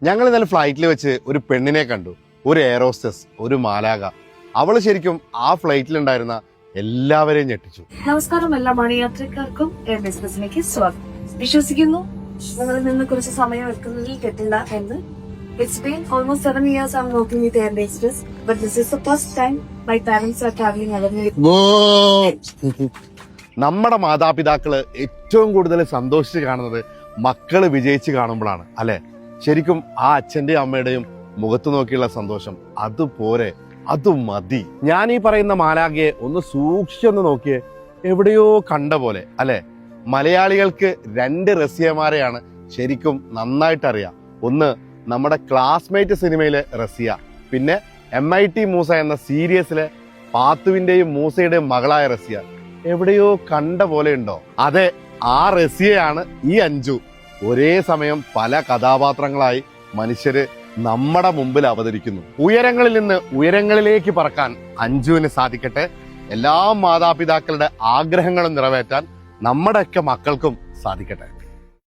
ഞങ്ങൾ ഇന്നലെ ഫ്ലൈറ്റിൽ വെച്ച് ഒരു പെണ്ണിനെ കണ്ടു, ഒരു എയറോസ്റ്റസ്, ഒരു മാലാക. അവള് ശരിക്കും ആ ഫ്ലൈറ്റിലുണ്ടായിരുന്ന എല്ലാവരെയും ഞെട്ടിച്ചു. നമസ്കാരം, എല്ലാ മണിയാത്രക്കാർക്കും എയർ ബിസിനസ്സിലേക്ക് സ്വാഗതം. വിശ്വസിക്കുന്നു നിങ്ങളിൽ നിന്ന് കുറച്ച് സമയം എടുക്കുന്നതിൽ തെറ്റില്ല എന്ന്. It's been almost 7 years I'm working with Air Express, but this is the first time my parents are traveling alone with me. നമ്മുടെ മാതാപിതാക്കള് ഏറ്റവും കൂടുതൽ സന്തോഷിച്ച് കാണുന്നത് മക്കള് വിജയിച്ച് കാണുമ്പോഴാണ് അല്ലെ? ശരിക്കും ആ അച്ഛന്റെയും അമ്മയുടെയും മുഖത്ത് നോക്കിയുള്ള സന്തോഷം അതുപോലെ, അത് മതി. ഞാൻ ഈ പറയുന്ന മാലാഖയെ ഒന്ന് സൂക്ഷിച്ചൊന്ന് നോക്കിയേ, എവിടെയോ കണ്ട പോലെ അല്ലെ? മലയാളികൾക്ക് 2 റസിയമാരെയാണ് ശരിക്കും നന്നായിട്ട് അറിയാം. ഒന്ന് നമ്മുടെ ക്ലാസ്മേറ്റ് സിനിമയിലെ റസിയ, പിന്നെ MIT മൂസ എന്ന സീരീസിലെ പാത്തുവിന്റെയും മൂസയുടെയും മകളായ റസിയ. എവിടെയോ കണ്ട പോലെ ഉണ്ടോ? അതെ, ആ റസിയയാണ് ഈ അഞ്ജു. ഒരേ സമയം പല കഥാപാത്രങ്ങളായി മനുഷ്യര് നമ്മുടെ മുമ്പിൽ അവതരിക്കുന്നു. ഉയരങ്ങളിൽ നിന്ന് ഉയരങ്ങളിലേക്ക് പറക്കാൻ അഞ്ജുവിന് സാധിക്കട്ടെ. എല്ലാ മാതാപിതാക്കളുടെ ആഗ്രഹങ്ങളും നിറവേറ്റാൻ നമ്മുടെയൊക്കെ മക്കൾക്കും സാധിക്കട്ടെ.